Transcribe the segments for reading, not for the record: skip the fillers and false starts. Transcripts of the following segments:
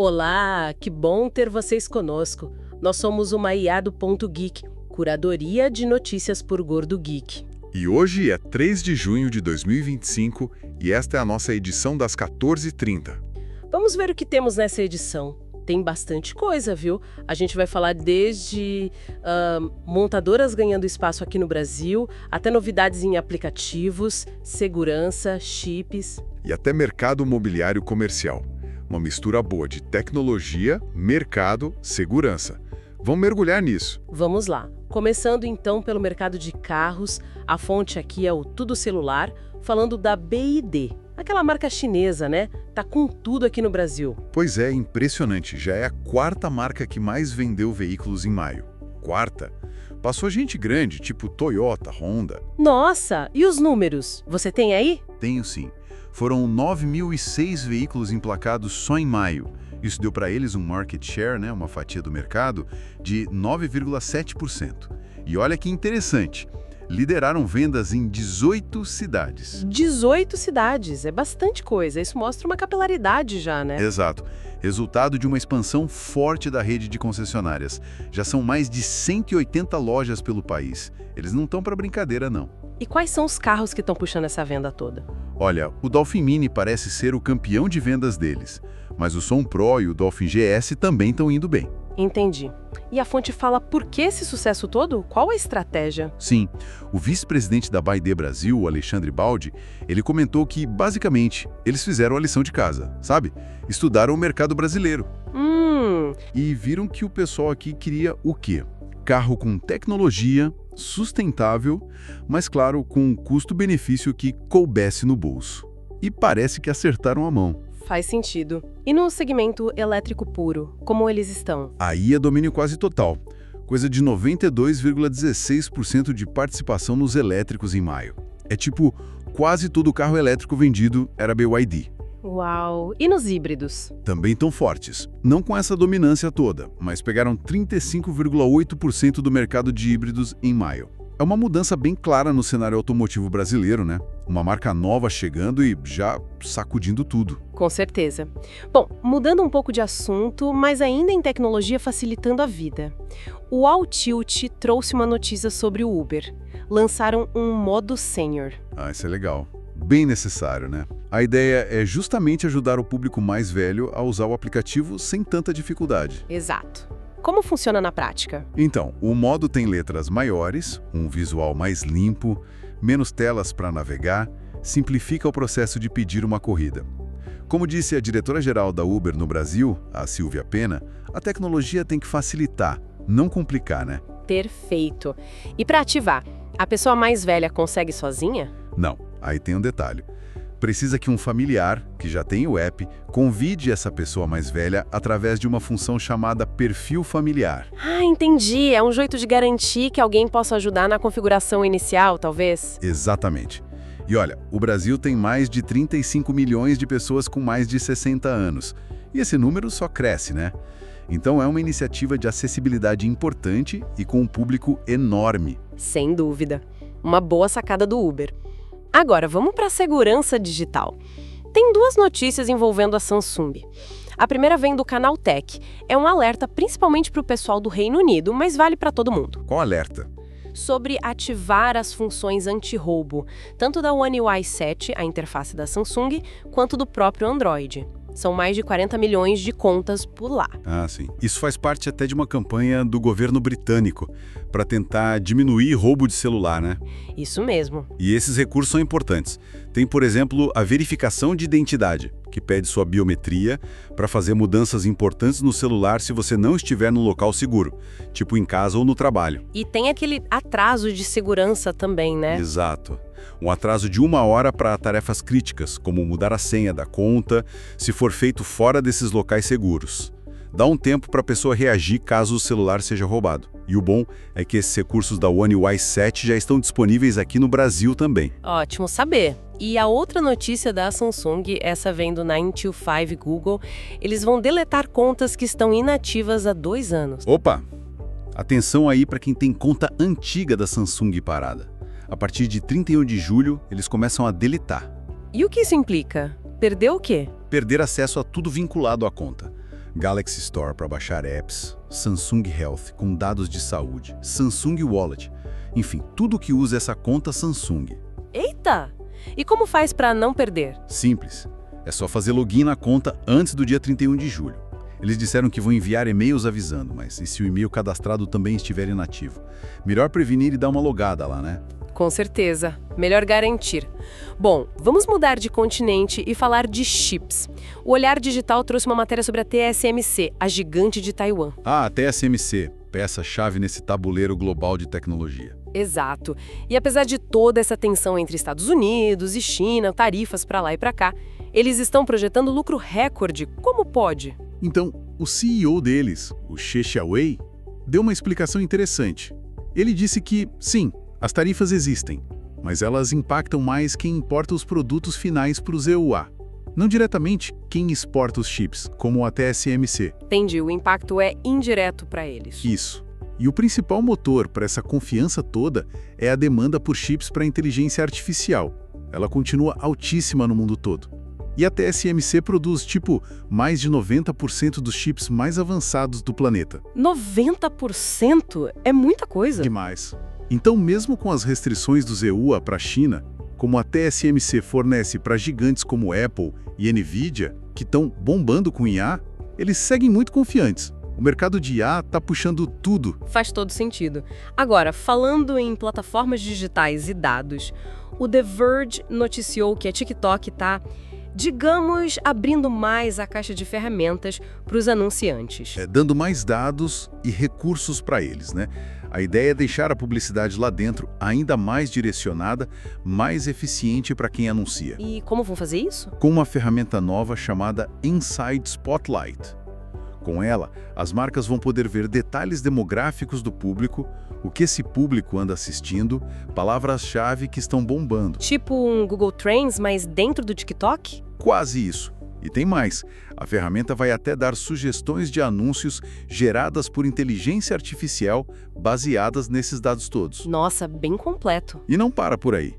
Olá, que bom ter vocês conosco. Nós somos o IA do Ponto Geek, curadoria de notícias por Gordo Geek. E hoje é 3 de junho de 2025 e esta é a nossa edição das 14h30. Vamos ver o que temos nessa edição. Tem bastante coisa, viu? A gente vai falar desde montadoras ganhando espaço aqui no Brasil, até novidades em aplicativos, segurança, chips. E até mercado mobiliário comercial. Uma mistura boa de tecnologia, mercado, segurança. Vamos mergulhar nisso. Vamos lá. Começando então pelo mercado de carros, a fonte aqui é o Tudo Celular, falando da BYD. Aquela marca chinesa, né? Tá com tudo aqui no Brasil. Pois é, impressionante. Já é a quarta marca que mais vendeu veículos em maio. Quarta. Passou gente grande, tipo Toyota, Honda. Nossa, e os números? Você tem aí? Tenho sim. Foram 9.006 veículos emplacados só em maio. Isso deu para eles um market share, né, uma fatia do mercado, de 9,7%. E olha que interessante, lideraram vendas em 18 cidades. 18 cidades, é bastante coisa. Isso mostra uma capilaridade já, né? Exato. Resultado de uma expansão forte da rede de concessionárias. Já são mais de 180 lojas pelo país. Eles não estão para brincadeira, não. E quais são os carros que estão puxando essa venda toda? Olha, o Dolphin Mini parece ser o campeão de vendas deles, mas o Som Pro e o Dolphin GS também estão indo bem. Entendi. E a fonte fala por que esse sucesso todo? Qual a estratégia? Sim, o vice-presidente da BYD Brasil, Alexandre Baldi, ele comentou que, basicamente, eles fizeram a lição de casa, sabe? Estudaram o mercado brasileiro. E viram que o pessoal aqui queria o quê? Carro com tecnologia, sustentável, mas claro, com um custo-benefício que coubesse no bolso. E parece que acertaram a mão. Faz sentido. E no segmento elétrico puro, como eles estão? Aí é domínio quase total. Coisa de 92,16% de participação nos elétricos em maio. É tipo, quase todo carro elétrico vendido era BYD. Uau! E nos híbridos? Também tão fortes. Não com essa dominância toda, mas pegaram 35,8% do mercado de híbridos em maio. É uma mudança bem clara no cenário automotivo brasileiro, né? Uma marca nova chegando e já sacudindo tudo. Com certeza. Bom, mudando um pouco de assunto, mas ainda em tecnologia facilitando a vida. O Altilt trouxe uma notícia sobre o Uber. Lançaram um modo sênior. Ah, isso é legal. Bem necessário, né? A ideia é justamente ajudar o público mais velho a usar o aplicativo sem tanta dificuldade. Exato. Como funciona na prática? Então, o modo tem letras maiores, um visual mais limpo, menos telas para navegar, simplifica o processo de pedir uma corrida. Como disse a diretora-geral da Uber no Brasil, a Silvia Pena, a tecnologia tem que facilitar, não complicar, né? Perfeito. E para ativar, a pessoa mais velha consegue sozinha? Não, aí tem um detalhe. Precisa que um familiar, que já tem o app, convide essa pessoa mais velha através de uma função chamada perfil familiar. Ah, entendi. É um jeito de garantir que alguém possa ajudar na configuração inicial, talvez? Exatamente. E olha, o Brasil tem mais de 35 milhões de pessoas com mais de 60 anos. E esse número só cresce, né? Então é uma iniciativa de acessibilidade importante e com um público enorme. Sem dúvida. Uma boa sacada do Uber. Agora, vamos para a segurança digital. Tem duas notícias envolvendo a Samsung. A primeira vem do Canaltech. É um alerta principalmente para o pessoal do Reino Unido, mas vale para todo mundo. Qual alerta? Sobre ativar as funções anti-roubo, tanto da One UI 7, a interface da Samsung, quanto do próprio Android. São mais de 40 milhões de contas por lá. Ah, sim. Isso faz parte até de uma campanha do governo britânico para tentar diminuir roubo de celular, né? Isso mesmo. E esses recursos são importantes. Tem, por exemplo, a verificação de identidade, que pede sua biometria para fazer mudanças importantes no celular se você não estiver no local seguro, tipo em casa ou no trabalho. E tem aquele atraso de segurança também, né? Exato. Um atraso de 1 hora para tarefas críticas, como mudar a senha da conta, se for feito fora desses locais seguros. Dá um tempo para a pessoa reagir caso o celular seja roubado. E o bom é que esses recursos da One UI 7 já estão disponíveis aqui no Brasil também. Ótimo saber. E a outra notícia da Samsung, essa vem do 925 Google, eles vão deletar contas que estão inativas há 2 anos. Opa! Atenção aí para quem tem conta antiga da Samsung parada. A partir de 31 de julho, eles começam a deletar. E o que isso implica? Perdeu o quê? Perder acesso a tudo vinculado à conta. Galaxy Store para baixar apps, Samsung Health com dados de saúde, Samsung Wallet, enfim, tudo que usa essa conta Samsung. Eita! E como faz para não perder? Simples. É só fazer login na conta antes do dia 31 de julho. Eles disseram que vão enviar e-mails avisando, mas e se o e-mail cadastrado também estiver inativo? Melhor prevenir e dar uma logada lá, né? Com certeza. Melhor garantir. Bom, vamos mudar de continente e falar de chips. O Olhar Digital trouxe uma matéria sobre a TSMC, a gigante de Taiwan. Ah, a TSMC, peça-chave nesse tabuleiro global de tecnologia. Exato. E apesar de toda essa tensão entre Estados Unidos e China, tarifas para lá e para cá, eles estão projetando lucro recorde. Como pode? Então, o CEO deles, o She Xiaowei, deu uma explicação interessante. Ele disse que, sim, as tarifas existem, mas elas impactam mais quem importa os produtos finais para os EUA. Não diretamente quem exporta os chips, como a TSMC. Entendi, o impacto é indireto para eles. Isso. E o principal motor para essa confiança toda é a demanda por chips para inteligência artificial. Ela continua altíssima no mundo todo. E a TSMC produz, mais de 90% dos chips mais avançados do planeta. 90%? É muita coisa. Demais. Então, mesmo com as restrições dos EUA para a China, como a TSMC fornece para gigantes como Apple e Nvidia, que estão bombando com IA, eles seguem muito confiantes. O mercado de IA está puxando tudo. Faz todo sentido. Agora, falando em plataformas digitais e dados, o The Verge noticiou que a TikTok está, digamos, abrindo mais a caixa de ferramentas para os anunciantes. Dando mais dados e recursos para eles, né? A ideia é deixar a publicidade lá dentro ainda mais direcionada, mais eficiente para quem anuncia. E como vão fazer isso? Com uma ferramenta nova chamada Inside Spotlight. Com ela, as marcas vão poder ver detalhes demográficos do público, o que esse público anda assistindo, palavras-chave que estão bombando. Tipo um Google Trends, mas dentro do TikTok? Quase isso. E tem mais. A ferramenta vai até dar sugestões de anúncios geradas por inteligência artificial baseadas nesses dados todos. Nossa, bem completo. E não para por aí.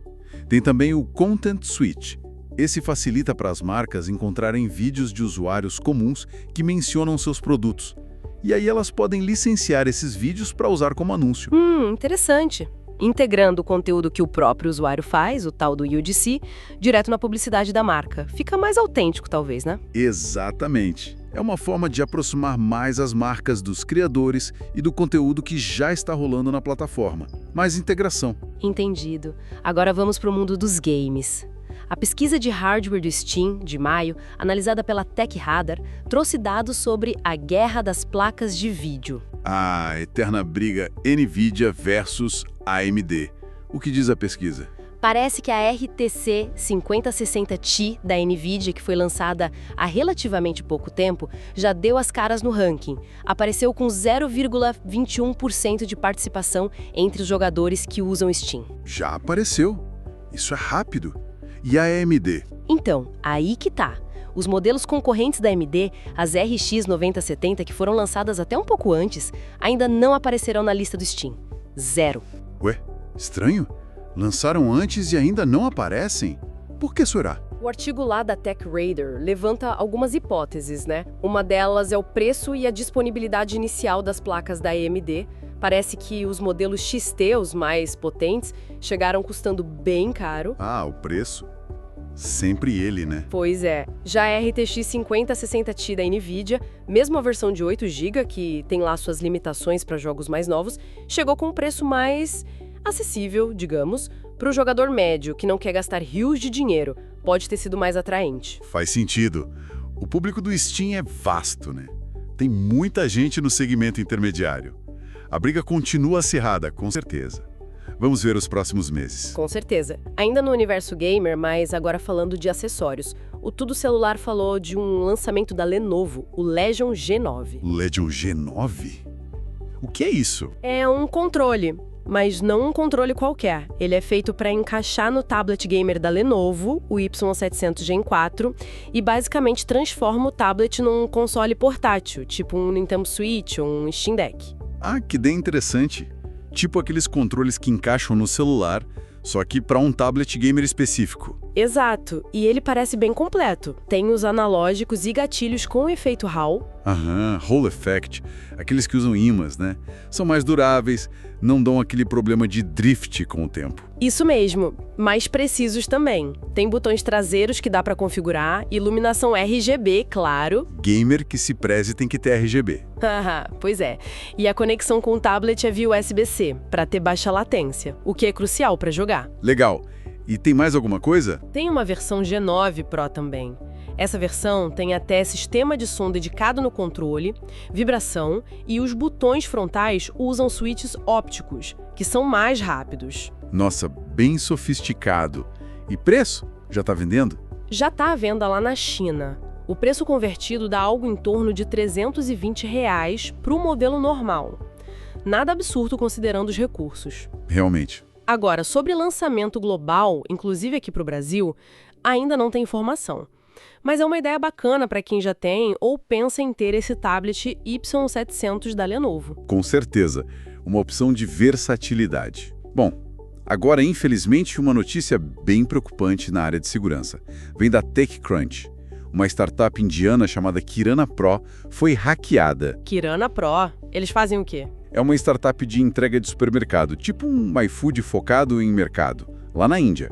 Tem também o Content Switch. Esse facilita para as marcas encontrarem vídeos de usuários comuns que mencionam seus produtos. E aí elas podem licenciar esses vídeos para usar como anúncio. Interessante. Integrando o conteúdo que o próprio usuário faz, o tal do UGC, direto na publicidade da marca. Fica mais autêntico, talvez, né? Exatamente. É uma forma de aproximar mais as marcas dos criadores e do conteúdo que já está rolando na plataforma. Mais integração. Entendido. Agora vamos para o mundo dos games. A pesquisa de hardware do Steam, de maio, analisada pela Tech Radar, trouxe dados sobre a guerra das placas de vídeo. A eterna briga NVIDIA versus AMD. O que diz a pesquisa? Parece que a RTX 5060 Ti da NVIDIA, que foi lançada há relativamente pouco tempo, já deu as caras no ranking. Apareceu com 0,21% de participação entre os jogadores que usam Steam. Já apareceu. Isso é rápido. E a AMD? Então, aí que tá. Os modelos concorrentes da AMD, as RX 9070, que foram lançadas até um pouco antes, ainda não aparecerão na lista do Steam. 0. Ué, estranho? Lançaram antes e ainda não aparecem? Por que será? O artigo lá da Tech Radar levanta algumas hipóteses, né? Uma delas é o preço e a disponibilidade inicial das placas da AMD. Parece que os modelos XT, os mais potentes, chegaram custando bem caro. Ah, o preço? Sempre ele, né? Pois é. Já a RTX 5060 Ti da NVIDIA, mesmo a versão de 8 GB, que tem lá suas limitações para jogos mais novos, chegou com um preço mais acessível, digamos, para o jogador médio, que não quer gastar rios de dinheiro. Pode ter sido mais atraente. Faz sentido. O público do Steam é vasto, né? Tem muita gente no segmento intermediário. A briga continua acirrada, com certeza. Vamos ver os próximos meses. Com certeza. Ainda no universo gamer, mas agora falando de acessórios. O Tudo Celular falou de um lançamento da Lenovo, o Legion G9. Legion G9? O que é isso? É um controle, mas não um controle qualquer. Ele é feito para encaixar no tablet gamer da Lenovo, o Y700 Gen 4, e basicamente transforma o tablet num console portátil, tipo um Nintendo Switch ou um Steam Deck. Ah, que ideia interessante. Tipo aqueles controles que encaixam no celular, só que para um tablet gamer específico. Exato, e ele parece bem completo. Tem os analógicos e gatilhos com efeito HAL, Aham, Hall Effect, aqueles que usam ímãs, né? São mais duráveis, não dão aquele problema de drift com o tempo. Isso mesmo, mais precisos também. Tem botões traseiros que dá para configurar, iluminação RGB, claro. Gamer que se preze tem que ter RGB. Haha, pois é. E a conexão com o tablet é via USB-C, para ter baixa latência, o que é crucial para jogar. Legal. E tem mais alguma coisa? Tem uma versão G9 Pro também. Essa versão tem até sistema de som dedicado no controle, vibração e os botões frontais usam switches ópticos, que são mais rápidos. Nossa, bem sofisticado. E preço? Já tá vendendo? Já está à venda lá na China. O preço convertido dá algo em torno de R$ 320 para o modelo normal. Nada absurdo considerando os recursos. Realmente. Agora, sobre lançamento global, inclusive aqui para o Brasil, ainda não tem informação. Mas é uma ideia bacana para quem já tem ou pensa em ter esse tablet Y700 da Lenovo. Com certeza. Uma opção de versatilidade. Bom, agora, infelizmente, uma notícia bem preocupante na área de segurança. Vem da TechCrunch. Uma startup indiana chamada Kirana Pro foi hackeada. Kirana Pro? Eles fazem o quê? É uma startup de entrega de supermercado, tipo um iFood focado em mercado, lá na Índia.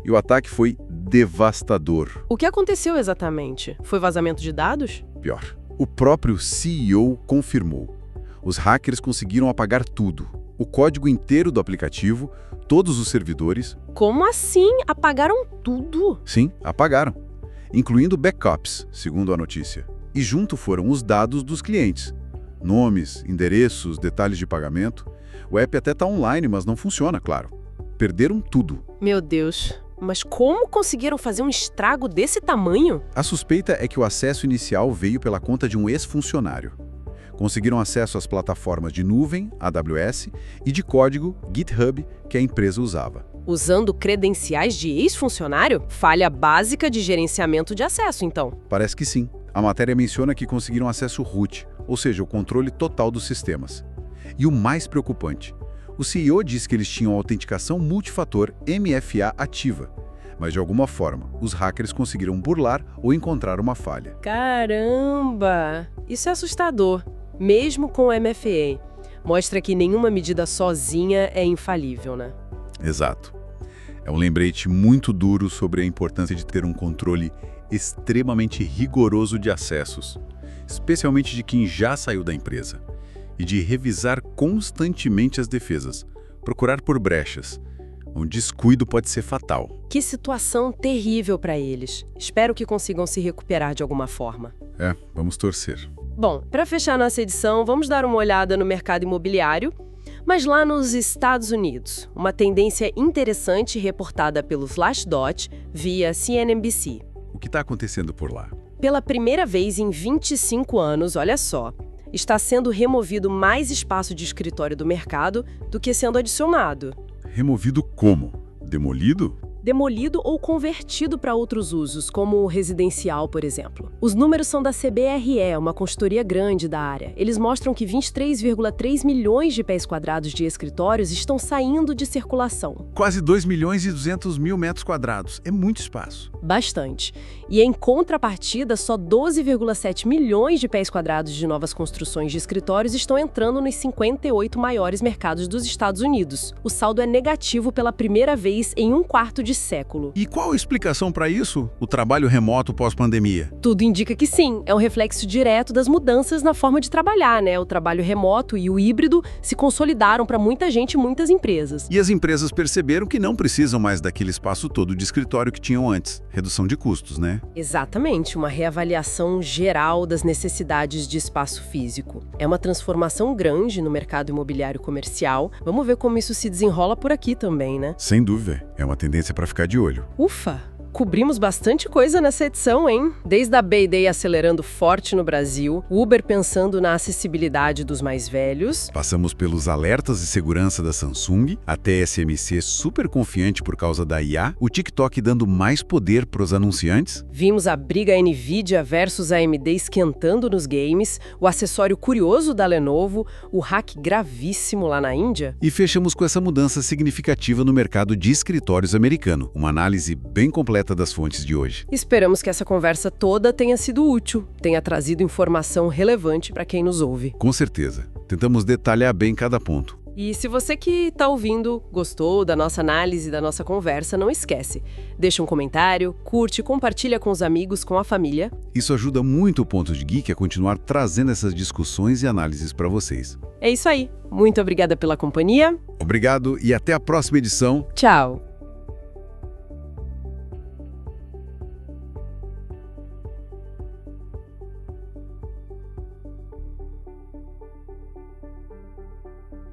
E o ataque foi devastador. O que aconteceu exatamente? Foi vazamento de dados? Pior. O próprio CEO confirmou. Os hackers conseguiram apagar tudo. O código inteiro do aplicativo, todos os servidores. Como assim? Apagaram tudo? Sim, apagaram. Incluindo backups, segundo a notícia. E junto foram os dados dos clientes. Nomes, endereços, detalhes de pagamento. O app até está online, mas não funciona, claro. Perderam tudo. Meu Deus. Mas como conseguiram fazer um estrago desse tamanho? A suspeita é que o acesso inicial veio pela conta de um ex-funcionário. Conseguiram acesso às plataformas de nuvem, AWS, e de código, GitHub, que a empresa usava. Usando credenciais de ex-funcionário? Falha básica de gerenciamento de acesso, então. Parece que sim. A matéria menciona que conseguiram acesso root, ou seja, o controle total dos sistemas. E o mais preocupante, o CEO disse que eles tinham autenticação multifator MFA ativa, mas de alguma forma, os hackers conseguiram burlar ou encontrar uma falha. Caramba! Isso é assustador, mesmo com o MFA. Mostra que nenhuma medida sozinha é infalível, né? Exato. É um lembrete muito duro sobre a importância de ter um controle extremamente rigoroso de acessos, especialmente de quem já saiu da empresa, e de revisar constantemente as defesas, procurar por brechas. Um descuido pode ser fatal. Que situação terrível para eles. Espero que consigam se recuperar de alguma forma. Vamos torcer. Bom, para fechar nossa edição, vamos dar uma olhada no mercado imobiliário, mas lá nos Estados Unidos. Uma tendência interessante reportada pelo Slashdot via CNBC. O que está acontecendo por lá? Pela primeira vez em 25 anos, olha só, está sendo removido mais espaço de escritório do mercado do que sendo adicionado. Removido como? Demolido? Demolido ou convertido para outros usos, como residencial, por exemplo. Os números são da CBRE, uma consultoria grande da área. Eles mostram que 23,3 milhões de pés quadrados de escritórios estão saindo de circulação. Quase 2 milhões e 200 mil metros quadrados. É muito espaço. Bastante. E em contrapartida, só 12,7 milhões de pés quadrados de novas construções de escritórios estão entrando nos 58 maiores mercados dos Estados Unidos. O saldo é negativo pela primeira vez em um quarto de século. E qual a explicação para isso? O trabalho remoto pós-pandemia? Tudo indica que sim. É um reflexo direto das mudanças na forma de trabalhar, né? O trabalho remoto e o híbrido se consolidaram para muita gente e muitas empresas. E as empresas perceberam que não precisam mais daquele espaço todo de escritório que tinham antes. Redução de custos, né? Exatamente. Uma reavaliação geral das necessidades de espaço físico. É uma transformação grande no mercado imobiliário comercial. Vamos ver como isso se desenrola por aqui também, né? Sem dúvida. É uma tendência para ficar de olho. Ufa! Cobrimos bastante coisa nessa edição, hein? Desde a Bay-Day acelerando forte no Brasil, Uber pensando na acessibilidade dos mais velhos. Passamos pelos alertas de segurança da Samsung, até SMC super confiante por causa da IA, o TikTok dando mais poder para os anunciantes. Vimos a briga NVIDIA versus AMD esquentando nos games, o acessório curioso da Lenovo, o hack gravíssimo lá na Índia. E fechamos com essa mudança significativa no mercado de escritórios americano. Uma análise bem completa completa das fontes de hoje. Esperamos que essa conversa toda tenha sido útil, tenha trazido informação relevante para quem nos ouve. Com certeza. Tentamos detalhar bem cada ponto. E se você que está ouvindo gostou da nossa análise, da nossa conversa, não esquece. Deixa um comentário, curte, compartilha com os amigos, com a família. Isso ajuda muito o Ponto de Geek a continuar trazendo essas discussões e análises para vocês. É isso aí. Muito obrigada pela companhia. Obrigado e até a próxima edição. Tchau!